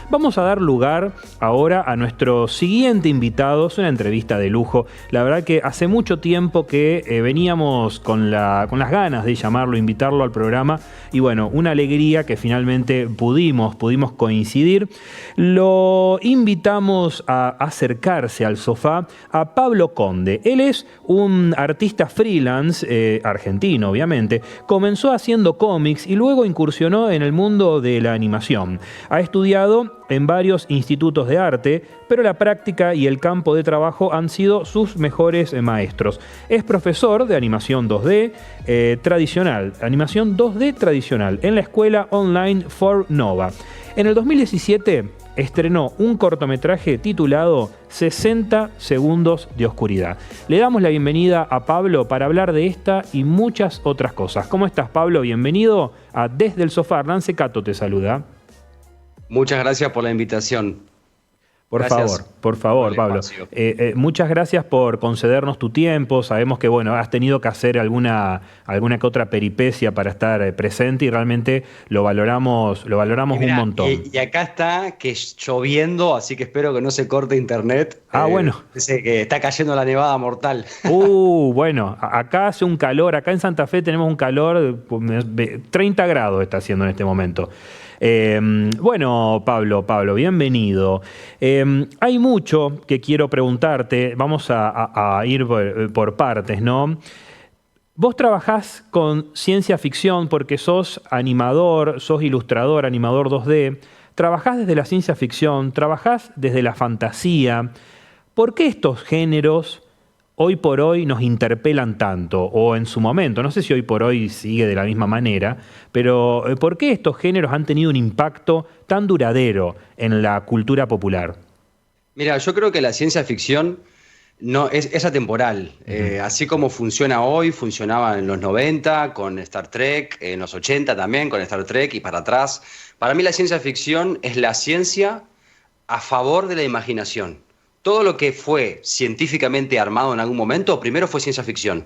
Vamos a dar lugar ahora a nuestro siguiente invitado. Es una entrevista de lujo. La verdad que hace mucho tiempo que veníamos con las ganas de llamarlo, invitarlo al programa. Y bueno, una alegría que finalmente pudimos coincidir. Lo invitamos a acercarse al sofá a Pablo Conde. Él es un artista freelance, argentino obviamente. Comenzó haciendo cómics y luego incursionó en el mundo de la animación. Ha estudiado en varios institutos de arte, pero la práctica y el campo de trabajo han sido sus mejores maestros. Es profesor de animación 2D tradicional, animación 2D tradicional, en la escuela online For Nova. En el 2017 estrenó un cortometraje titulado 60 segundos de oscuridad. Le damos la bienvenida a Pablo para hablar de esta y muchas otras cosas. ¿Cómo estás, Pablo? Bienvenido a Desde el Sofá. Hernán Secato te saluda. Muchas gracias por la invitación. Por favor, Pablo. Muchas gracias por concedernos tu tiempo. Sabemos que bueno, has tenido que hacer alguna que otra peripecia para estar presente y realmente lo valoramos un montón. Y acá está que lloviendo, así que espero que no se corte internet. Bueno. Dice que está cayendo la nevada mortal. Bueno, acá hace un calor, acá en Santa Fe tenemos un calor, 30 grados está haciendo en este momento. Bueno, Pablo, bienvenido. Hay mucho que quiero preguntarte, vamos a ir por partes, ¿no? Vos trabajás con ciencia ficción porque sos animador, sos ilustrador, animador 2D, trabajás desde la ciencia ficción, trabajás desde la fantasía. ¿Por qué estos géneros hoy por hoy nos interpelan tanto? O en su momento, no sé si hoy por hoy sigue de la misma manera, pero ¿por qué estos géneros han tenido un impacto tan duradero en la cultura popular? Mira, yo creo que la ciencia ficción no, es atemporal. Así como funciona hoy, funcionaba en los 90 con Star Trek, en los 80 también con Star Trek y para atrás. Para mí la ciencia ficción es la ciencia a favor de la imaginación. Todo lo que fue científicamente armado en algún momento, primero fue ciencia ficción.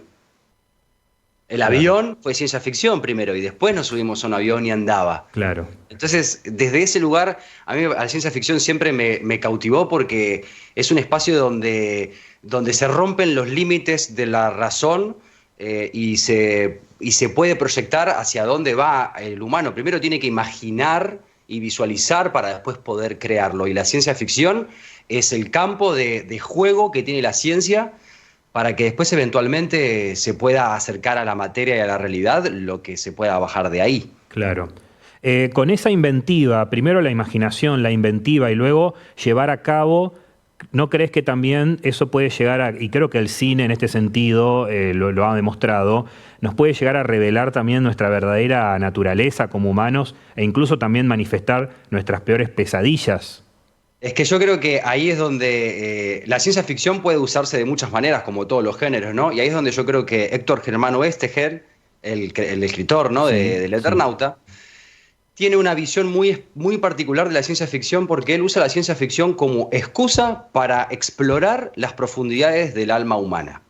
El avión fue ciencia ficción primero y después nos subimos a un avión y andaba. Claro. Entonces, desde ese lugar, a mí la ciencia ficción siempre me cautivó porque es un espacio donde se rompen los límites de la razón y se puede proyectar hacia dónde va el humano. Primero tiene que imaginar y visualizar para después poder crearlo. Y la ciencia ficción es el campo de juego que tiene la ciencia para que después eventualmente se pueda acercar a la materia y a la realidad lo que se pueda bajar de ahí. Claro. Con esa inventiva, primero la imaginación, la inventiva y luego llevar a cabo, ¿no crees que también eso puede llegar a, y creo que el cine en este sentido lo ha demostrado, nos puede llegar a revelar también nuestra verdadera naturaleza como humanos e incluso también manifestar nuestras peores pesadillas? Es que yo creo que ahí es donde la ciencia ficción puede usarse de muchas maneras, como todos los géneros, ¿no? Y ahí es donde yo creo que Héctor Germán Oesterhel, el escritor, ¿no? del Eternauta, tiene una visión muy particular de la ciencia ficción porque él usa la ciencia ficción como excusa para explorar las profundidades del alma humana.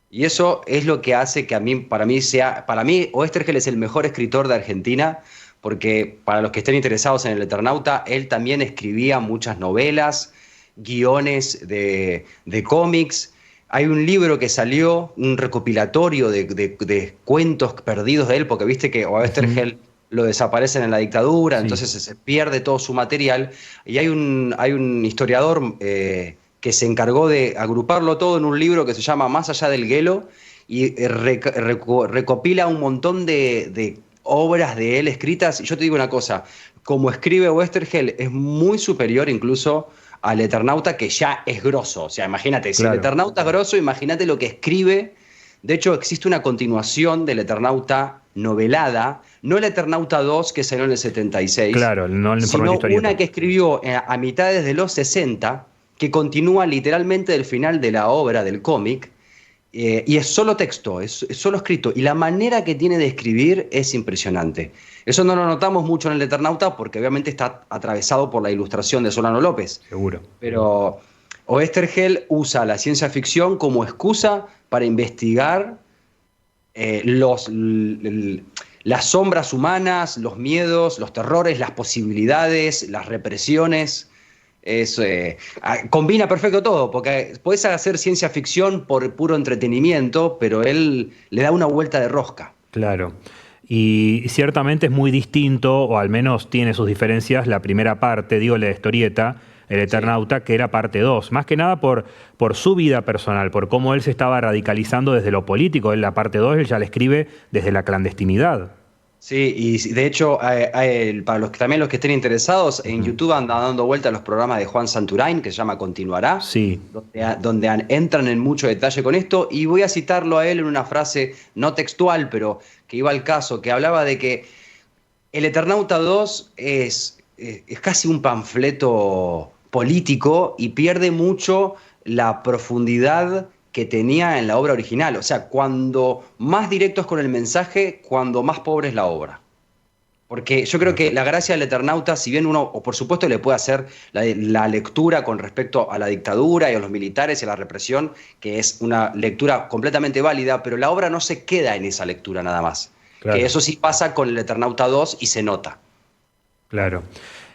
Y eso es lo que hace que para mí Oesterhel es el mejor escritor de Argentina, porque para los que estén interesados en el Eternauta, él también escribía muchas novelas, guiones de cómics. Hay un libro que salió, un recopilatorio de cuentos perdidos de él, porque viste que Oesterhel lo desaparecen en la dictadura, entonces se pierde todo su material. Y hay un historiador que se encargó de agruparlo todo en un libro que se llama Más allá del Gelo, y recopila un montón de obras de él escritas. Y yo te digo una cosa, como escribe Oesterhel es muy superior incluso al Eternauta, que ya es grosso. O sea, imagínate, si el Eternauta es grosso, imagínate lo que escribe. De hecho, existe una continuación del Eternauta novelada, no el Eternauta 2 que salió en el 76, claro, no el sino una que escribió a mitades de los 60, que continúa literalmente del final de la obra del cómic, y es solo texto, es solo escrito, y la manera que tiene de escribir es impresionante. Eso no lo notamos mucho en el Eternauta porque obviamente está atravesado por la ilustración de Solano López. Seguro. Pero Oesterhel usa la ciencia ficción como excusa para investigar las sombras humanas, los miedos, los terrores, las posibilidades, las represiones. Combina perfecto todo, porque puedes hacer ciencia ficción por puro entretenimiento, pero él le da una vuelta de rosca. Claro. Y ciertamente es muy distinto, o al menos tiene sus diferencias, la primera parte, digo, la historieta, El Eternauta, que era parte 2. Más que nada por su vida personal, por cómo él se estaba radicalizando desde lo político. En la parte 2 él ya la escribe desde la clandestinidad. Sí, y de hecho, para también los que estén interesados, en YouTube andan dando vuelta los programas de Juan Santurain, que se llama Continuará, Sí. donde entran en mucho detalle con esto, y voy a citarlo a él en una frase no textual, pero que iba al caso, que hablaba de que El Eternauta 2 es casi un panfleto político y pierde mucho la profundidad que tenía en la obra original. O sea, cuando más directos con el mensaje, cuando más pobre es la obra. Porque yo creo que la gracia del Eternauta, si bien uno, o por supuesto, le puede hacer la lectura con respecto a la dictadura y a los militares y a la represión, que es una lectura completamente válida, pero la obra no se queda en esa lectura nada más. Claro. Que eso sí pasa con el Eternauta 2 y se nota. Claro.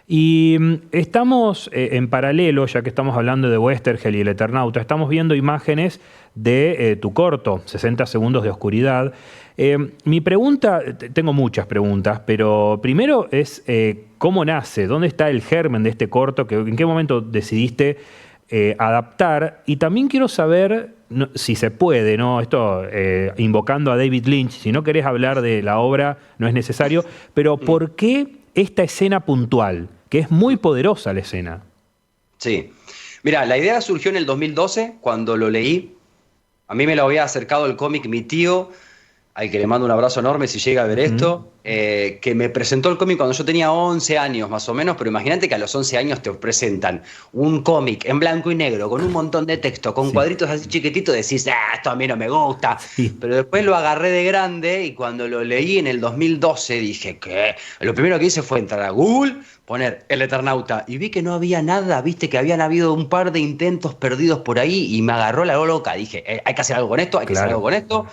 Y estamos en paralelo, ya que estamos hablando de Westergel y el Eternauta, estamos viendo imágenes de tu corto, 60 segundos de oscuridad. Mi pregunta, tengo muchas preguntas, pero primero es ¿cómo nace? ¿Dónde está el germen de este corto? ¿En qué momento decidiste adaptar? Y también quiero saber, si se puede, ¿no? Esto invocando a David Lynch, si no querés hablar de la obra no es necesario, pero ¿por qué esta escena puntual? Que es muy poderosa la escena. Sí. Mira, la idea surgió en el 2012, cuando lo leí. A mí me lo había acercado el cómic mi tío, al que le mando un abrazo enorme si llega a ver esto, que me presentó el cómic cuando yo tenía 11 años más o menos, pero imagínate que a los 11 años te presentan un cómic en blanco y negro, con un montón de texto, con cuadritos así chiquititos, decís, esto a mí no me gusta. Sí. Pero después lo agarré de grande y cuando lo leí en el 2012 dije, ¿qué? Lo primero que hice fue entrar a Google, poner El Eternauta, y vi que no había nada, viste que habían habido un par de intentos perdidos por ahí y me agarró la loca. Dije, hay que hacer algo con esto, hay que hacer algo con esto.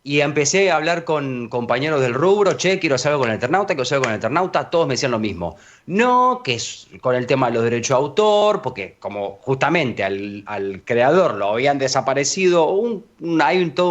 Y empecé a hablar con compañeros del rubro, che, quiero hacer algo con el Eternauta, quiero hacer algo con el Eternauta, todos me decían lo mismo. No, que es con el tema de los derechos de autor, porque como justamente al creador lo habían desaparecido,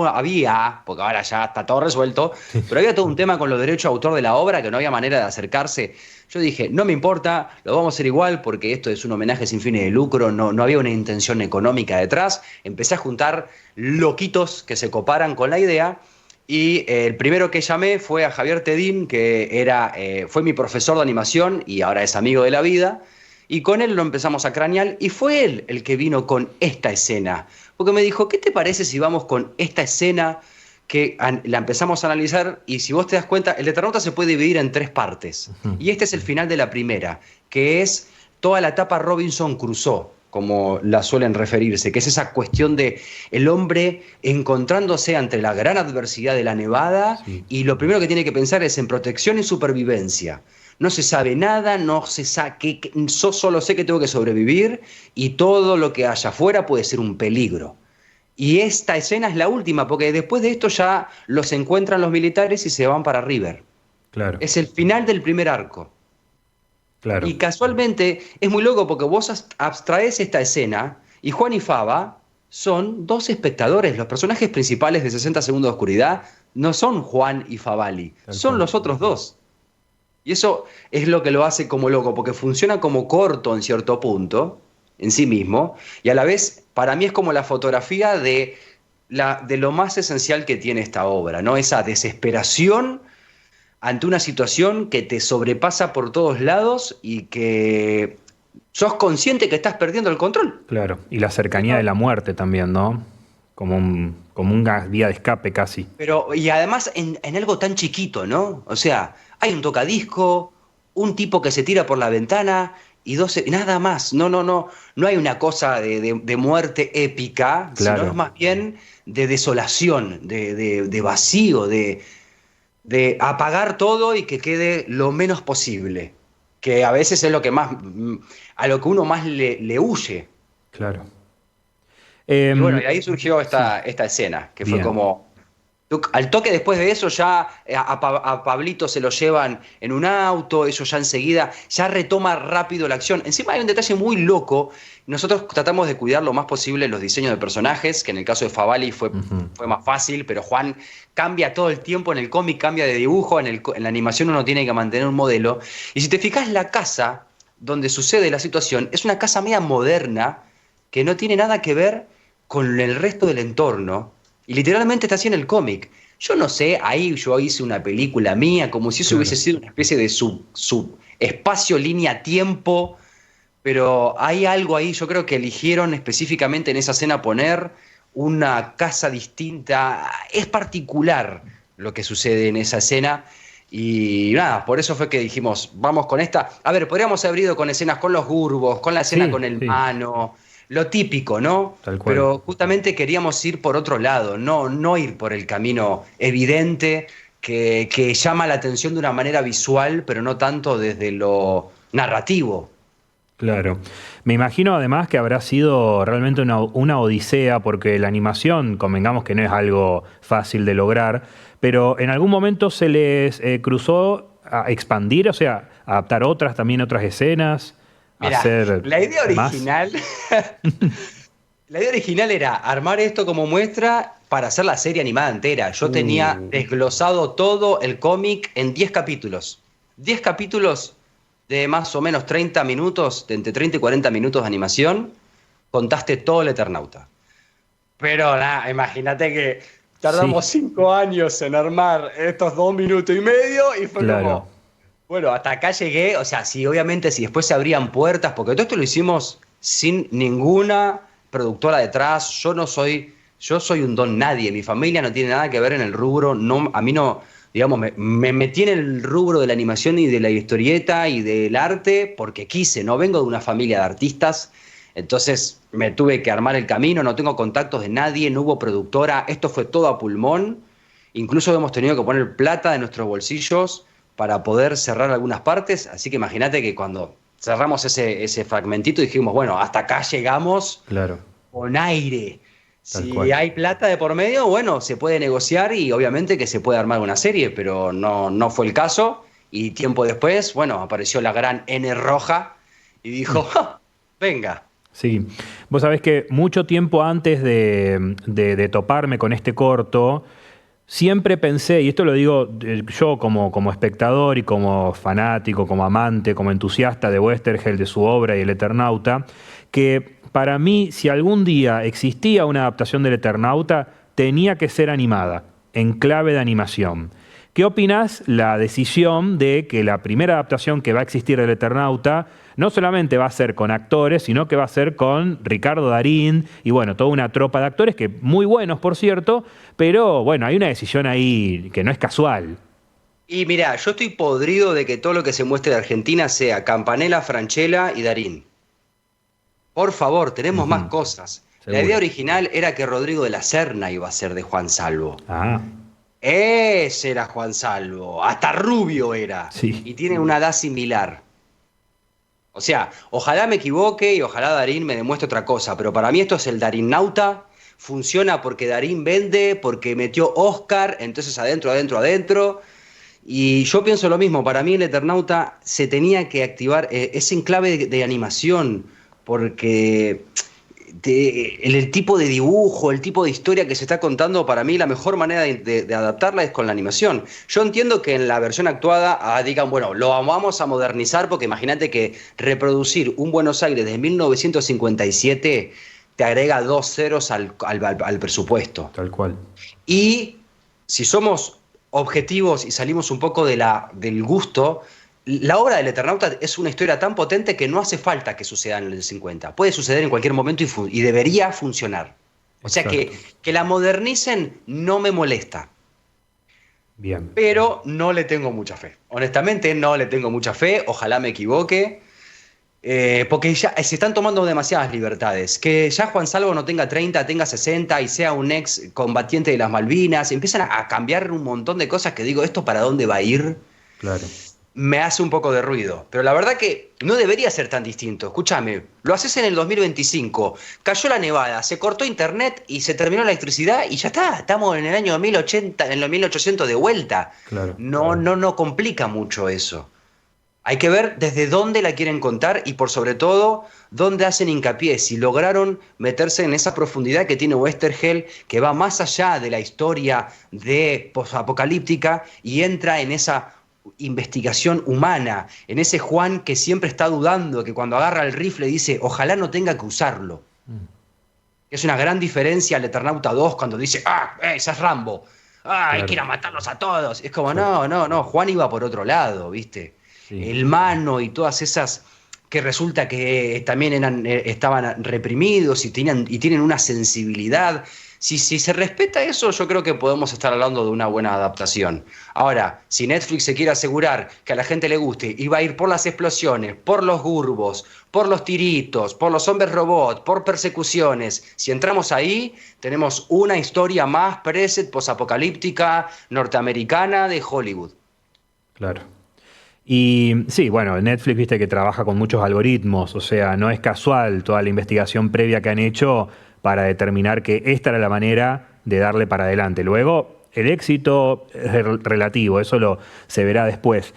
había, porque ahora ya está todo resuelto, pero había todo un tema con los derechos de autor de la obra que no había manera de acercarse. Yo dije, no me importa, lo vamos a hacer igual porque esto es un homenaje sin fines de lucro, no había una intención económica detrás. Empecé a juntar loquitos que se coparan con la idea y el primero que llamé fue a Javier Tedín, que fue mi profesor de animación y ahora es amigo de la vida, y con él lo empezamos a cranear y fue él el que vino con esta escena, porque me dijo, ¿qué te parece si vamos con esta escena? Que la empezamos a analizar y si vos te das cuenta, el Eternauta se puede dividir en 3 partes. Y este es el final de la primera, que es toda la etapa Robinson Crusoe, como la suelen referirse, que es esa cuestión de el hombre encontrándose ante la gran adversidad de la nevada y lo primero que tiene que pensar es en protección y supervivencia. No se sabe nada, yo solo sé que tengo que sobrevivir y todo lo que haya afuera puede ser un peligro. Y esta escena es la última, porque después de esto ya los encuentran los militares y se van para River. Claro. Es el final del primer arco. Claro. Y casualmente es muy loco porque vos abstraes esta escena y Juan y Faba son 2 espectadores. Los personajes principales de 60 segundos de oscuridad no son Juan y Favali, son los otros 2. Y eso es lo que lo hace como loco, porque funciona como corto en cierto punto, en sí mismo, y a la vez para mí es como la fotografía de lo más esencial que tiene esta obra, ¿no? Esa desesperación ante una situación que te sobrepasa por todos lados y que sos consciente que estás perdiendo el control. Claro, y la cercanía de la muerte también, ¿no? Como una vía de escape casi. Pero, y además en algo tan chiquito, ¿no? O sea, hay un tocadisco, un tipo que se tira por la ventana y 12, nada más. No hay una cosa de muerte épica, claro, sino es más bien de desolación, de vacío, de apagar todo y que quede lo menos posible. Que a veces es lo que más, a lo que uno más le huye. Claro. Y bueno, y ahí surgió esta escena, que fue como Al toque después de eso ya a Pablito se lo llevan en un auto, eso ya enseguida, ya retoma rápido la acción. Encima hay un detalle muy loco, nosotros tratamos de cuidar lo más posible los diseños de personajes, que en el caso de Favali fue más fácil, pero Juan cambia todo el tiempo en el cómic, cambia de dibujo, en la animación uno tiene que mantener un modelo. Y si te fijas, la casa donde sucede la situación es una casa media moderna que no tiene nada que ver con el resto del entorno. Y literalmente está así en el cómic. Yo no sé, ahí yo hice una película mía, como si eso hubiese sido una especie de espacio, línea, tiempo, pero hay algo ahí, yo creo que eligieron específicamente en esa escena poner una casa distinta. Es particular lo que sucede en esa escena. Y nada, por eso fue que dijimos, vamos con esta. A ver, podríamos haber ido con escenas con los Gurbos, con la escena con el Mano, lo típico, ¿no? Tal cual. Pero justamente queríamos ir por otro lado, no ir por el camino evidente que llama la atención de una manera visual, pero no tanto desde lo narrativo. Claro. Me imagino además que habrá sido realmente una odisea, porque la animación, convengamos que no es algo fácil de lograr, pero en algún momento se les cruzó a expandir, o sea, a adaptar también otras escenas, Mirá, hacer la idea más. original, la idea original era armar esto como muestra para hacer la serie animada entera. Yo tenía desglosado todo el cómic en 10 capítulos. 10 capítulos de más o menos 30 minutos, de entre 30 y 40 minutos de animación, contaste todo el Eternauta. Pero nada, imagínate que tardamos 5 años en armar estos 2 minutos y medio y fue como, bueno, hasta acá llegué. O sea, obviamente si después se abrían puertas, porque todo esto lo hicimos sin ninguna productora detrás. Yo soy un don nadie, mi familia no tiene nada que ver en el rubro, no, a mí no, digamos, me metí en el rubro de la animación y de la historieta y del arte porque quise, no vengo de una familia de artistas, entonces me tuve que armar el camino, no tengo contactos de nadie, no hubo productora, esto fue todo a pulmón, incluso hemos tenido que poner plata de nuestros bolsillos para poder cerrar algunas partes, así que imagínate que cuando cerramos ese fragmentito dijimos, bueno, hasta acá llegamos con aire. Si hay plata de por medio, bueno, se puede negociar y obviamente que se puede armar una serie, pero no fue el caso. Y tiempo después, bueno, apareció la gran N roja y dijo, ¡ja! Venga. Sí, vos sabés que mucho tiempo antes de toparme con este corto, siempre pensé, y esto lo digo yo como espectador y como fanático, como amante, como entusiasta de Oesterheld, de su obra y el Eternauta, que para mí, si algún día existía una adaptación del Eternauta, tenía que ser animada, en clave de animación. ¿Qué opinás la decisión de que la primera adaptación que va a existir del Eternauta no solamente va a ser con actores, sino que va a ser con Ricardo Darín y bueno, toda una tropa de actores que muy buenos, por cierto, pero bueno, hay una decisión ahí que no es casual? Y mirá, yo estoy podrido de que todo lo que se muestre de Argentina sea Campanella, Francella y Darín. Por favor, tenemos más cosas. Seguro. La idea original era que Rodrigo de la Serna iba a ser de Juan Salvo. Ah. Ese era Juan Salvo. Hasta rubio era. Sí. Y tiene una edad similar. O sea, ojalá me equivoque y ojalá Darín me demuestre otra cosa, pero para mí esto es el Darinnauta. Funciona porque Darín vende, porque metió Oscar, entonces adentro. Y yo pienso lo mismo, para mí el Eternauta se tenía que activar, es en clave de animación, porque el tipo de dibujo, el tipo de historia que se está contando, para mí la mejor manera de adaptarla es con la animación. Yo entiendo que en la versión actuada digan, bueno, lo vamos a modernizar, porque imagínate que reproducir un Buenos Aires de 1957 te agrega 2 ceros al presupuesto. Tal cual. Y si somos objetivos y salimos un poco del gusto, la obra del Eternauta es una historia tan potente que no hace falta que suceda en el 50. Puede suceder en cualquier momento y debería funcionar. O sea que la modernicen no me molesta. Bien. Pero no le tengo mucha fe. Honestamente, no le tengo mucha fe. Ojalá me equivoque. Porque ya se están tomando demasiadas libertades. Que ya Juan Salvo no tenga 30, tenga 60 y sea un ex combatiente de las Malvinas. Empiezan a cambiar un montón de cosas que digo, ¿esto para dónde va a ir? Claro. me hace un poco de ruido. Pero la verdad que no debería ser tan distinto. Escúchame, lo haces en el 2025, cayó la nevada, se cortó internet y se terminó la electricidad y ya está. Estamos en el año 1080, en los 1800 de vuelta. Claro. No complica mucho eso. Hay que ver desde dónde la quieren contar y por sobre todo dónde hacen hincapié, si lograron meterse en esa profundidad que tiene Westergel, que va más allá de la historia de posapocalíptica y entra en esa investigación humana, en ese Juan que siempre está dudando, que cuando agarra el rifle dice, ojalá no tenga que usarlo. Es una gran diferencia al Eternauta 2 cuando dice, ese es Rambo, hay que ir a matarlos a todos. Es como, no, Juan iba por otro lado, ¿viste? Sí. El Mano y todas esas que resulta que también estaban reprimidos y tienen una sensibilidad. Si se respeta eso, yo creo que podemos estar hablando de una buena adaptación. Ahora, si Netflix se quiere asegurar que a la gente le guste y va a ir por las explosiones, por los gurbos, por los tiritos, por los hombres robot, por persecuciones, si entramos ahí, tenemos una historia más preset, posapocalíptica, norteamericana de Hollywood. Claro. Y sí, bueno, Netflix, viste que trabaja con muchos algoritmos, o sea, no es casual toda la investigación previa que han hecho para determinar que esta era la manera de darle para adelante. Luego, el éxito es relativo, eso se verá después.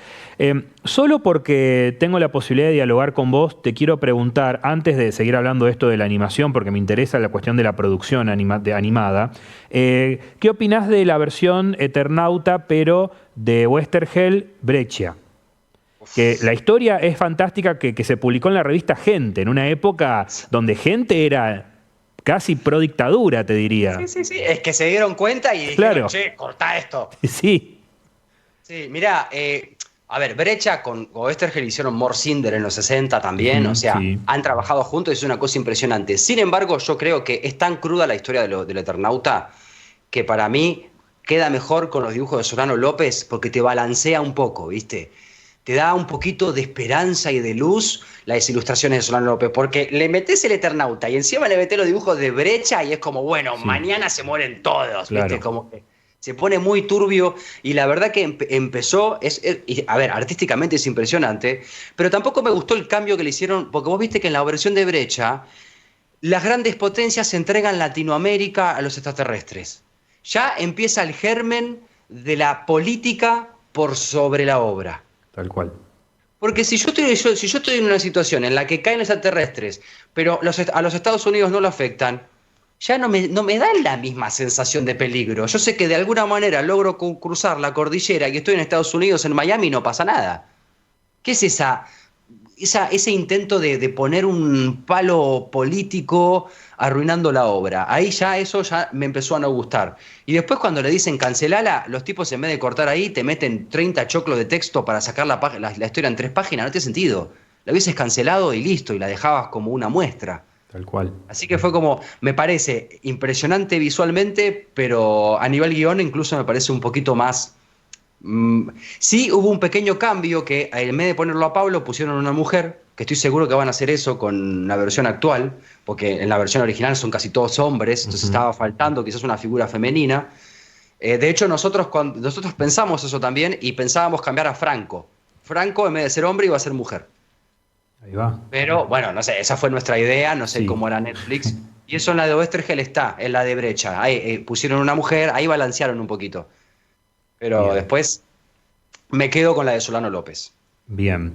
Solo porque tengo la posibilidad de dialogar con vos, te quiero preguntar, antes de seguir hablando de esto de la animación, porque me interesa la cuestión de la producción animada, ¿qué opinás de la versión Eternauta, pero de Westergel Breccia? Que la historia es fantástica, que se publicó en la revista Gente, en una época donde Gente era casi pro dictadura, te diría. Sí. Es que se dieron cuenta y dijeron, che, cortá esto. Sí. Sí, mirá, a ver, Breccia con Westergel hicieron More Cinder en los 60 también, o sea, han trabajado juntos y es una cosa impresionante. Sin embargo, yo creo que es tan cruda la historia del Eternauta que para mí queda mejor con los dibujos de Solano López porque te balancea un poco, ¿viste? Te da un poquito de esperanza y de luz las ilustraciones de Solano López, porque le metés el Eternauta y encima le metés los dibujos de Breccia y es como, bueno, mañana se mueren todos, ¿viste? Claro. Como que se pone muy turbio y la verdad que empezó, a ver, artísticamente es impresionante, pero tampoco me gustó el cambio que le hicieron, porque vos viste que en la versión de Breccia las grandes potencias entregan Latinoamérica a los extraterrestres. Ya empieza el germen de la política por sobre la obra. Tal cual. Porque si yo estoy en una situación en la que caen los extraterrestres, pero a los Estados Unidos no lo afectan, ya no me da la misma sensación de peligro. Yo sé que de alguna manera logro cruzar la cordillera y estoy en Estados Unidos, en Miami, y no pasa nada. ¿Qué es ese intento de poner un palo político arruinando la obra? Ahí eso ya me empezó a no gustar. Y después cuando le dicen cancelala, los tipos en vez de cortar ahí te meten 30 choclos de texto para sacar la historia en 3 páginas. No tiene sentido. La hubieses cancelado y listo, y la dejabas como una muestra. Tal cual. Así que fue como, me parece impresionante visualmente, pero a nivel guión incluso me parece un poquito más... Sí, hubo un pequeño cambio que en vez de ponerlo a Pablo pusieron a una mujer, que estoy seguro que van a hacer eso con la versión actual, porque en la versión original son casi todos hombres, entonces estaba faltando quizás una figura femenina. De hecho, nosotros pensamos eso también y pensábamos cambiar a Franco. Franco, en vez de ser hombre, iba a ser mujer. Ahí va. Pero bueno, no sé, esa fue nuestra idea, no sé cómo era Netflix. Y eso en la de Westergel está, en la de Breccia. Ahí pusieron una mujer, ahí balancearon un poquito. Pero después me quedo con la de Solano López. Bien.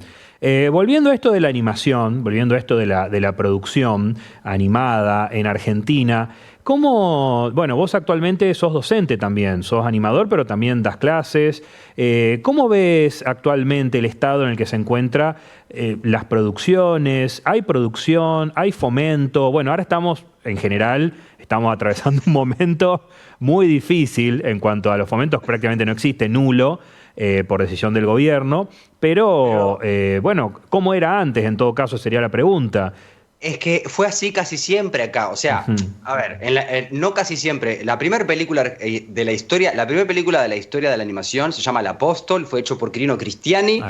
Volviendo a esto de la animación, volviendo a esto de la producción animada en Argentina, ¿cómo, bueno, vos actualmente sos docente también, sos animador, pero también das clases? ¿Cómo ves actualmente el estado en el que se encuentra las producciones? ¿Hay producción? ¿Hay fomento? Bueno, ahora en general, estamos atravesando un momento muy difícil en cuanto a los fomentos, prácticamente no existe, nulo, por decisión del gobierno, pero bueno, ¿cómo era antes? En todo caso sería la pregunta. Es que fue así casi siempre acá, o sea, a ver, no casi siempre. La primera película de la historia de la animación se llama El Apóstol, fue hecho por Quirino Cristiani,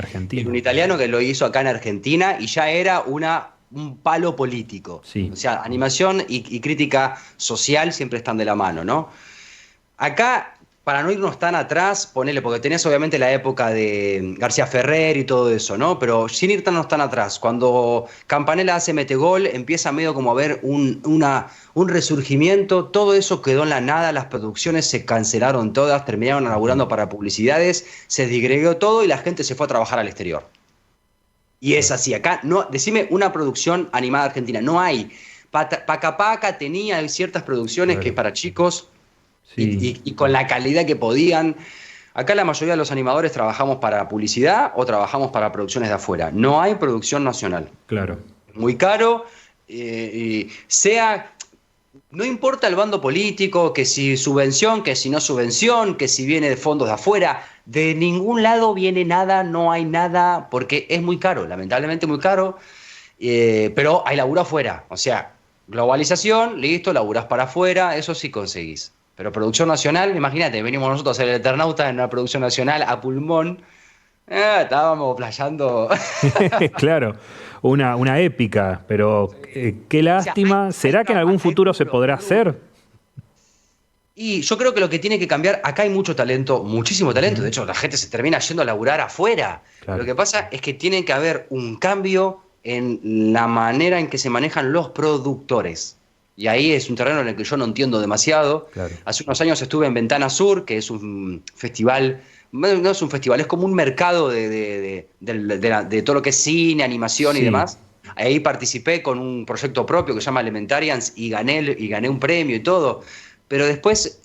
un italiano que lo hizo acá en Argentina y ya era un palo político. Sí. O sea, animación y crítica social siempre están de la mano, ¿no? Acá para no irnos tan atrás, ponele, porque tenés obviamente la época de García Ferrer y todo eso, ¿no? Pero sin irnos tan atrás, cuando Campanella hace Metegol, empieza medio como a haber un resurgimiento, todo eso quedó en la nada, las producciones se cancelaron todas, terminaron laburando para publicidades, se disgregó todo y la gente se fue a trabajar al exterior. Y es así, acá, no, decime una producción animada argentina, no hay. Paca Paca tenía ciertas producciones que para chicos... Sí. Y con la calidad que podían. Acá la mayoría de los animadores trabajamos para publicidad o trabajamos para producciones de afuera. No hay producción nacional. Claro. Muy caro, no importa el bando político, que si subvención, que si no subvención, que si viene de fondos de afuera, de ningún lado viene nada, no hay nada, porque es muy caro, lamentablemente muy caro, pero hay laburo afuera. O sea, globalización, listo, laburás para afuera, eso sí conseguís. Pero producción nacional, imagínate, venimos nosotros a hacer el Eternauta en una producción nacional a pulmón. Estábamos playando. Claro, una épica, pero qué lástima. O sea, ¿Será que en algún futuro se podrá hacer? Y yo creo que lo que tiene que cambiar, acá hay mucho talento, muchísimo talento. De hecho, la gente se termina yendo a laburar afuera. Claro. Lo que pasa es que tiene que haber un cambio en la manera en que se manejan los productores. Y ahí es un terreno en el que yo no entiendo demasiado. Claro. Hace unos años estuve en Ventana Sur, que es un festival, no es un festival, es como un mercado de todo lo que es cine, animación y demás. Ahí participé con un proyecto propio que se llama Elementarians y gané un premio y todo. Pero después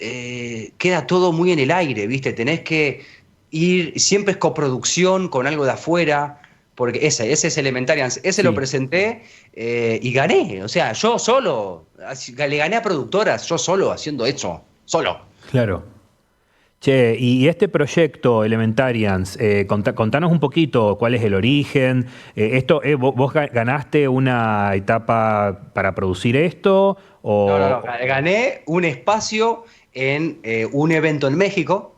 queda todo muy en el aire, ¿viste? Tenés que ir, siempre es coproducción con algo de afuera. Porque ese es Elementarians, ese lo presenté y gané. O sea, yo solo, le gané a productoras, yo solo haciendo eso, solo. Claro. Che, y este proyecto Elementarians, contanos un poquito cuál es el origen. ¿Vos ganaste una etapa para producir esto? O... No, gané un espacio en un evento en México.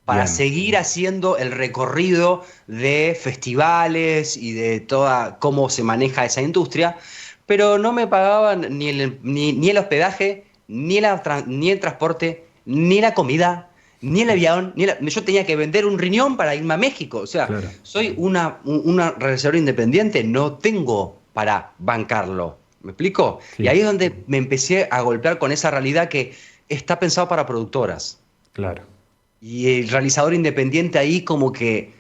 Para seguir haciendo el recorrido de festivales y de toda cómo se maneja esa industria, pero no me pagaban ni el hospedaje, ni el transporte, ni la comida, ni el avión. Yo tenía que vender un riñón para irme a México. O sea, soy una realizadora independiente, no tengo para bancarlo. ¿Me explico? Sí. Y ahí es donde me empecé a golpear con esa realidad que está pensado para productoras. Claro. Y el realizador independiente ahí como que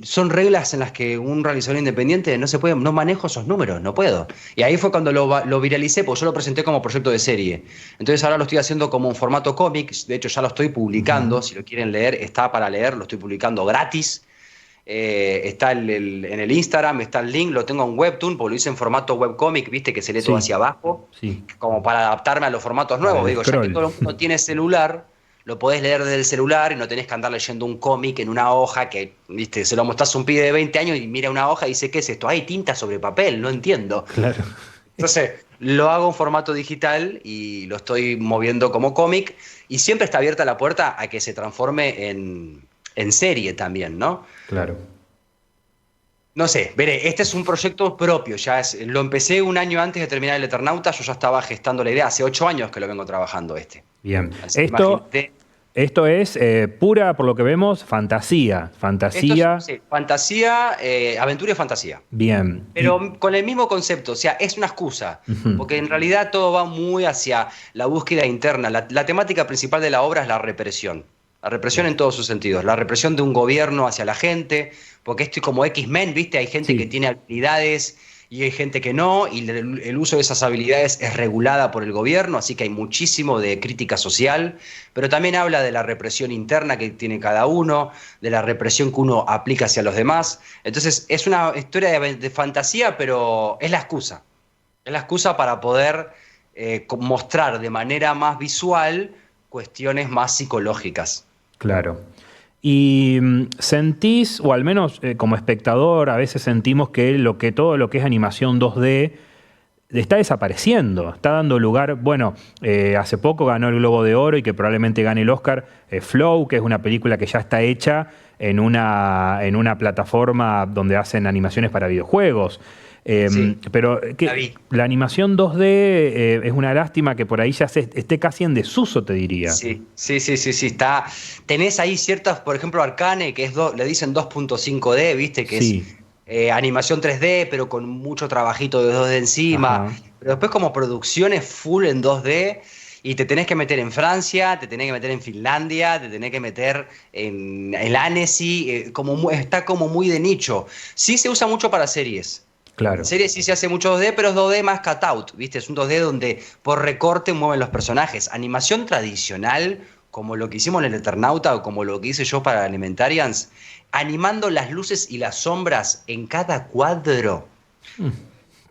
son reglas en las que un realizador independiente no se puede, no manejo esos números, no puedo. Y ahí fue cuando lo viralicé, porque yo lo presenté como proyecto de serie. Entonces ahora lo estoy haciendo como un formato cómic, de hecho ya lo estoy publicando, si lo quieren leer, está para leer, lo estoy publicando gratis. Está en el Instagram, está el link, lo tengo en Webtoon, porque lo hice en formato webcomic, viste, que se lee todo hacia abajo, como para adaptarme a los formatos nuevos. Digo, ya que todo el mundo tiene celular, lo podés leer desde el celular y no tenés que andar leyendo un cómic en una hoja que, viste, se lo mostrás a un pibe de 20 años y mira una hoja y dice, ¿qué es esto? Hay tinta sobre papel, no entiendo. Claro. Entonces, lo hago en formato digital y lo estoy moviendo como cómic y siempre está abierta la puerta a que se transforme en serie también, ¿no? Claro. No sé, veré, este es un proyecto propio, lo empecé un año antes de terminar el Eternauta, yo ya estaba gestando la idea, hace 8 años que lo vengo trabajando Bien, esto es pura, por lo que vemos, fantasía. Fantasía. Sí, fantasía, aventura y fantasía. Bien. Pero con el mismo concepto, o sea, es una excusa, porque en realidad todo va muy hacia la búsqueda interna. La temática principal de la obra es la represión. La represión en todos sus sentidos. La represión de un gobierno hacia la gente, porque esto es como X-Men, ¿viste? Hay gente que tiene habilidades y hay gente que no, y el uso de esas habilidades es regulada por el gobierno, así que hay muchísimo de crítica social, pero también habla de la represión interna que tiene cada uno, de la represión que uno aplica hacia los demás. Entonces es una historia de fantasía, pero es la excusa. Es la excusa para poder mostrar de manera más visual cuestiones más psicológicas. Claro. Y sentís, o al menos como espectador, a veces sentimos que todo lo que es animación 2D está desapareciendo, está dando lugar, hace poco ganó el Globo de Oro y que probablemente gane el Oscar, Flow, que es una película que ya está hecha en una plataforma donde hacen animaciones para videojuegos. Sí, Pero la vi. la animación 2D es una lástima que por ahí ya esté casi en desuso, te diría. Sí, sí, sí, sí, sí, está. Tenés ahí ciertas, por ejemplo, Arcane, que le dicen 2.5D, ¿viste? Que es Sí, animación 3D, pero con mucho trabajito de 2D encima. ajá, Pero después como producciones full en 2D, y te tenés que meter en Francia, te tenés que meter en Finlandia, te tenés que meter en el Annecy, está como muy de nicho. Sí se usa mucho para series. En claro, serie sí se hace mucho 2D, pero es 2D más cutout, ¿viste? Es un 2D donde por recorte mueven los personajes. Animación tradicional, como lo que hicimos en el Eternauta o como lo que hice yo para Elementarians, animando las luces y las sombras en cada cuadro.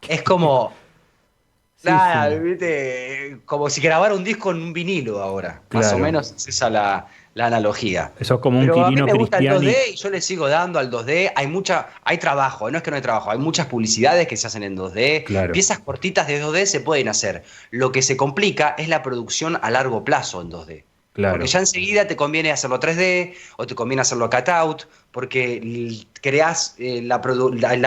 Es como, sí, nada, sí, ¿viste? Como si grabara un disco en un vinilo ahora. Más o claro. menos es esa la analogía. Eso es como un Pero a mí Quirino me gusta el Cristiani, 2D y yo le sigo dando al 2D. Hay trabajo, no es que no hay trabajo, hay muchas publicidades que se hacen en 2D. claro, Piezas cortitas de 2D se pueden hacer. Lo que se complica es la producción a largo plazo en 2D. Porque claro, ya enseguida te conviene hacerlo 3D o te conviene hacerlo cutout, porque creás la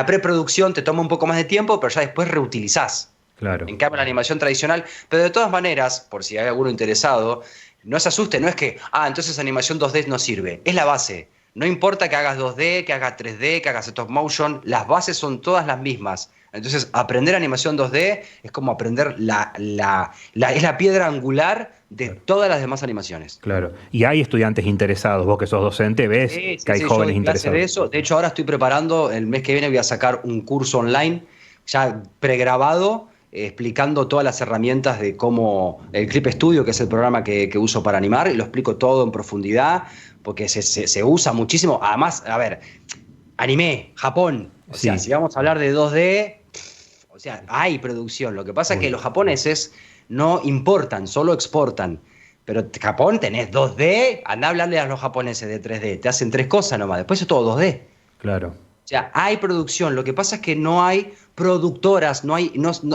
preproducción, te toma un poco más de tiempo, pero ya después reutilizás. claro, En cambio, la animación tradicional, pero de todas maneras, por si hay alguno interesado, no se asuste, no es que, entonces animación 2D no sirve, es la base. No importa que hagas 2D, que hagas 3D, que hagas stop motion, las bases son todas las mismas. Entonces, aprender animación 2D es como aprender es la piedra angular de claro. todas las demás animaciones. Claro. Y hay estudiantes interesados, vos que sos docente, ves Sí, que sí, hay sí, yo jóvenes doy clase de interesados. eso. De hecho, ahora estoy preparando, el mes que viene voy a sacar un curso online, ya pregrabado, explicando todas las herramientas de cómo el Clip Studio, que es el programa que uso para animar, y lo explico todo en profundidad, porque se usa muchísimo. Además, a ver, anime, Japón. O sea, Sí, si vamos a hablar de 2D, o sea, hay producción. Lo que pasa es que obvio. los japoneses no importan, solo exportan. Pero Japón tenés 2D, andá a hablarle a los japoneses de 3D. Te hacen tres cosas nomás, después es todo 2D. Claro, O sea, hay producción. Lo que pasa es que no hay productoras,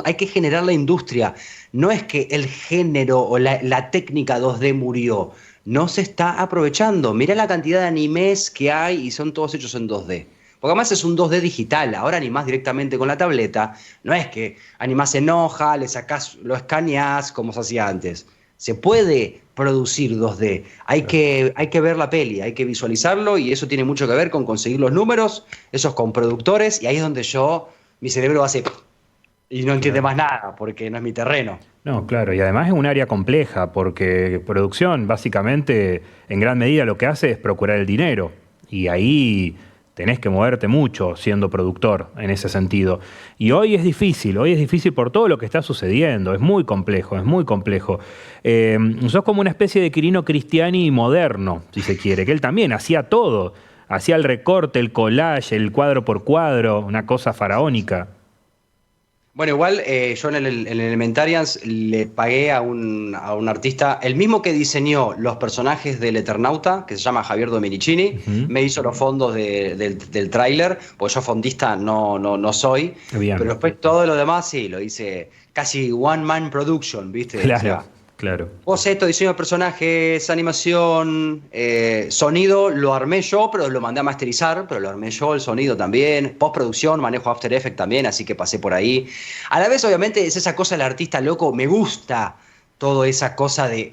hay que generar la industria. No es que el género o la técnica 2D murió. No se está aprovechando. Mirá la cantidad de animes que hay y son todos hechos en 2D. Porque además es un 2D digital. Ahora animás directamente con la tableta. No es que animás en hoja, le sacás, lo escaneás como se hacía antes. Se puede producir 2D. claro. Hay que ver la peli, hay que visualizarlo y eso tiene mucho que ver con conseguir los números, eso es con productores y ahí es donde mi cerebro hace y no entiende Claro. más nada porque no es mi terreno. No, claro, y además es un área compleja porque producción básicamente en gran medida lo que hace es procurar el dinero y ahí tenés que moverte mucho siendo productor en ese sentido. Y hoy es difícil por todo lo que está sucediendo, es muy complejo, es muy complejo. Sos como una especie de Quirino Cristiani moderno, si se quiere, que él también hacía todo, hacía el recorte, el collage, el cuadro por cuadro, una cosa faraónica. Bueno, igual yo en el Elementarians le pagué a un artista, el mismo que diseñó los personajes del Eternauta, que se llama Javier Domenicini, Ujú. me hizo los fondos del tráiler, porque yo fondista no soy, pero Bien, después todo lo demás sí, lo hice casi one man production, ¿viste? O claro, sea, claro. boceto, diseño de personajes, animación, sonido, lo armé yo, pero lo mandé a masterizar, pero lo armé yo, el sonido también, postproducción, manejo After Effects también, así que pasé por ahí. A la vez, obviamente, es esa cosa del artista loco, me gusta toda esa cosa de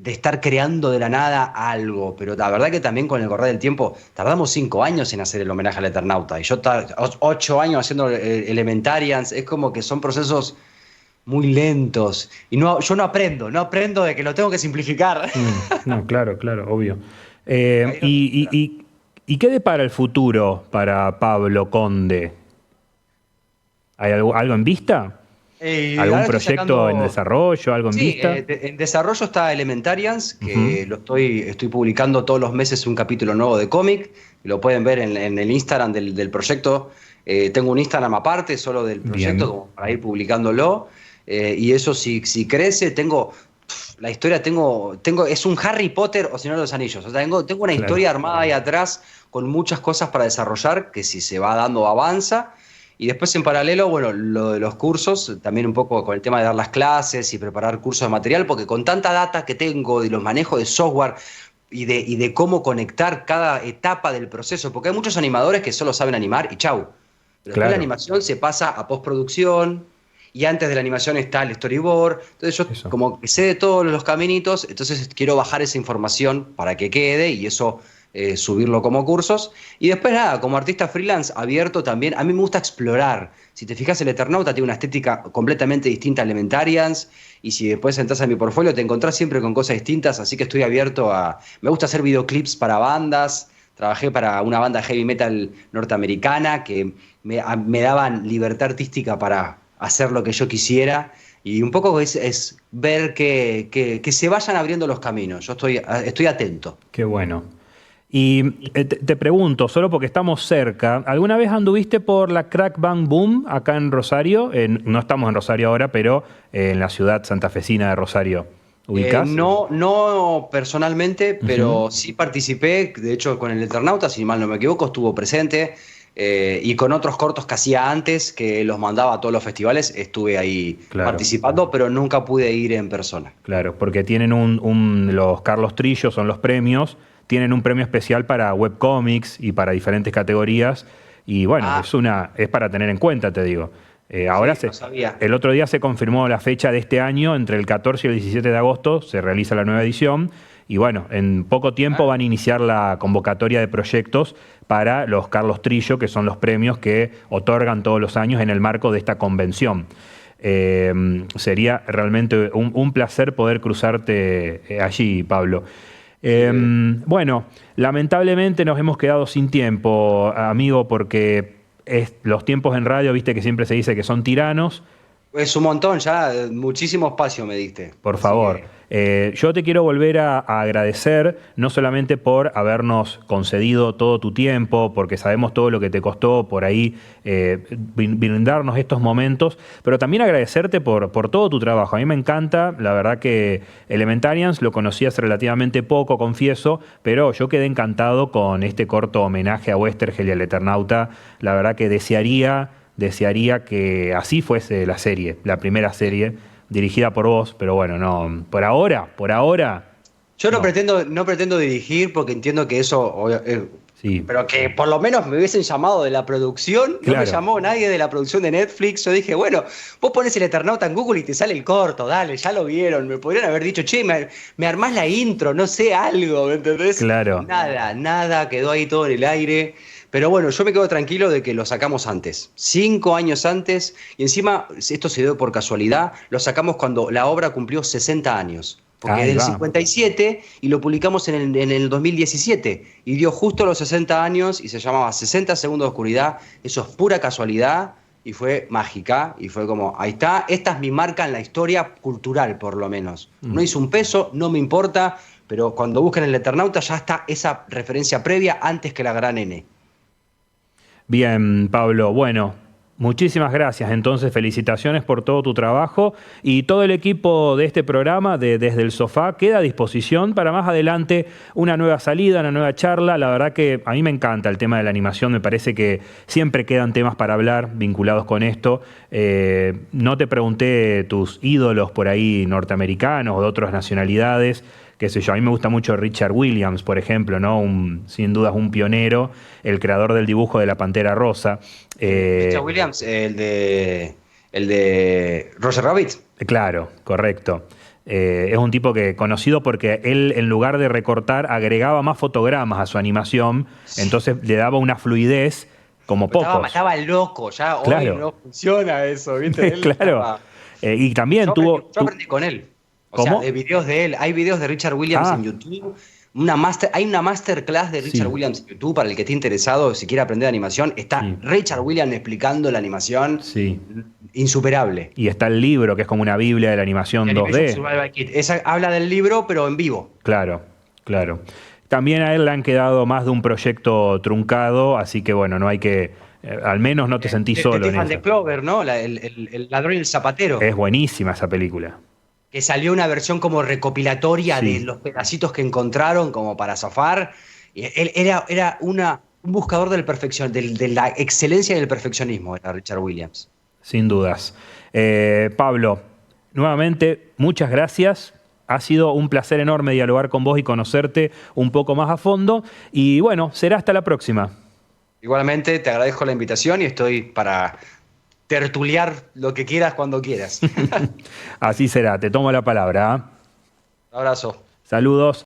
estar creando de la nada algo, pero la verdad que también con el correr del tiempo, tardamos 5 años en hacer el homenaje al Eternauta, y yo 8 años haciendo Elementarians, es como que son procesos muy lentos. Y no, yo no aprendo de que lo tengo que simplificar. No, claro, claro, obvio. Ahí es donde ¿Y, entra. y qué depara el futuro para Pablo Conde? ¿Hay algo en vista? ¿Algún Ahora estoy proyecto en sacando. desarrollo? ¿Algo en Sí, vista? en desarrollo está Elementarians, Ujú. que estoy publicando todos los meses un capítulo nuevo de cómic. Lo pueden ver en el Instagram del proyecto. Tengo un Instagram aparte, solo del proyecto, Bien, como para ir publicándolo. Y eso si crece, la historia es un Harry Potter o Señor de los Anillos. O sea, tengo una claro, historia armada ahí atrás con muchas cosas para desarrollar, que si se va dando avanza. Y después en paralelo, bueno, lo de los cursos, también un poco con el tema de dar las clases y preparar cursos de material, porque con tanta data que tengo de los manejos de software y de cómo conectar cada etapa del proceso, porque hay muchos animadores que solo saben animar y chau. Pero después Claro. la animación se pasa a postproducción y antes de la animación está el storyboard. Entonces yo Eso. como que sé de todos los caminitos, entonces quiero bajar esa información para que quede y eso subirlo como cursos. Y después nada, como artista freelance abierto también, a mí me gusta explorar. Si te fijas, el Eternauta tiene una estética completamente distinta a Elementarians y si después entras a mi portfolio te encontrás siempre con cosas distintas, así que estoy abierto a... Me gusta hacer videoclips para bandas. Trabajé para una banda heavy metal norteamericana que me daban libertad artística para hacer lo que yo quisiera. Y un poco es ver que se vayan abriendo los caminos. Yo estoy atento. Qué bueno. Y te pregunto, solo porque estamos cerca, ¿alguna vez anduviste por la Crack Bang Boom acá en Rosario? No estamos en Rosario ahora, pero en la ciudad santafesina de Rosario. ¿Ubicás? No, no personalmente, Ujú. pero sí participé, de hecho con el Eternauta, si mal no me equivoco, estuvo presente y con otros cortos que hacía antes, que los mandaba a todos los festivales, estuve ahí Claro, participando, pero nunca pude ir en persona. claro, porque tienen los Carlos Trillo, son los premios, tienen un premio especial para webcomics y para diferentes categorías. Y bueno, Ah, es para tener en cuenta, te digo. Ahora sí, no sabía. el otro día se confirmó la fecha de este año, entre el 14 y el 17 de agosto se realiza la nueva edición. Y bueno, en poco tiempo Ah, van a iniciar la convocatoria de proyectos para los Carlos Trillo, que son los premios que otorgan todos los años en el marco de esta convención. Sería realmente un placer poder cruzarte allí, Pablo. sí. Bueno, lamentablemente nos hemos quedado sin tiempo, amigo, porque los tiempos en radio, viste que siempre se dice que son tiranos. Es un montón ya, muchísimo espacio me diste. Por Así favor, que yo te quiero volver a agradecer, no solamente por habernos concedido todo tu tiempo, porque sabemos todo lo que te costó por ahí brindarnos estos momentos, pero también agradecerte por todo tu trabajo. A mí me encanta, la verdad que Elementarians lo conocí hace relativamente poco, confieso, pero yo quedé encantado con este corto homenaje a Westergel y al Eternauta. La verdad que desearía que así fuese la serie, la primera serie dirigida por vos, pero bueno, no, por ahora, yo no. no pretendo dirigir porque entiendo que Sí, pero que por lo menos me hubiesen llamado de la producción, no me claro, llamó nadie de la producción de Netflix. Yo dije, bueno, vos pones el Eternauta en Google y te sale el corto, dale, ya lo vieron. Me podrían haber dicho, che, me armás la intro, no sé algo, ¿me entendés? claro. Nada, nada, quedó ahí todo en el aire. Pero bueno, yo me quedo tranquilo de que lo sacamos antes, 5 años antes, y encima, esto se dio por casualidad, lo sacamos cuando la obra cumplió 60 años, porque es Ahí del va. 57 y lo publicamos en el 2017, y dio justo los 60 años y se llamaba 60 segundos de oscuridad, eso es pura casualidad, y fue mágica, y fue como, ahí está, esta es mi marca en la historia cultural, por lo menos. No hice un peso, no me importa, pero cuando busquen el Eternauta ya está esa referencia previa antes que la gran N. Bien, Pablo. Bueno, muchísimas gracias. Entonces, felicitaciones por todo tu trabajo y todo el equipo de este programa de Desde el Sofá queda a disposición para más adelante una nueva salida, una nueva charla. La verdad que a mí me encanta el tema de la animación. Me parece que siempre quedan temas para hablar vinculados con esto. No te pregunté tus ídolos por ahí norteamericanos o de otras nacionalidades. Qué sé yo, a mí me gusta mucho Richard Williams, por ejemplo, ¿no? Sin dudas un pionero, el creador del dibujo de la Pantera Rosa. Richard Williams, el de Roger Rabbit. Claro, correcto. Es un tipo que conocido porque él, en lugar de recortar, agregaba más fotogramas a su animación, entonces le daba una fluidez como pocos. Estaba loco, ya hoy Claro, no funciona eso, ¿viste? Él claro. estaba. Y también Yo aprendí con él. O sea, de ¿Cómo? videos de él. Hay videos de Richard Williams en Ah, YouTube. Hay una masterclass de Richard sí, Williams en YouTube para el que esté interesado, si quiere aprender animación. Está sí, Richard Williams explicando la animación. sí. Insuperable. Y está el libro, que es como una Biblia de la The animación Animation 2D. Survival Kit. Esa habla del libro, pero en vivo. Claro, claro. También a él le han quedado más de un proyecto truncado, así que bueno, no hay que, al menos no te sentís De solo en Tiffany de eso. Clover, ¿no? El ladrón y el zapatero. Es buenísima esa película. Que salió una versión como recopilatoria de Sí, los pedacitos que encontraron como para zafar. Y él era un buscador del de la excelencia y del perfeccionismo, era Richard Williams. sin dudas. Pablo, nuevamente, muchas gracias. Ha sido un placer enorme dialogar con vos y conocerte un poco más a fondo. Y bueno, será hasta la próxima. Igualmente, te agradezco la invitación y estoy para tertuliar lo que quieras cuando quieras. Así será, te tomo la palabra. ¿Ah? Un abrazo. Saludos.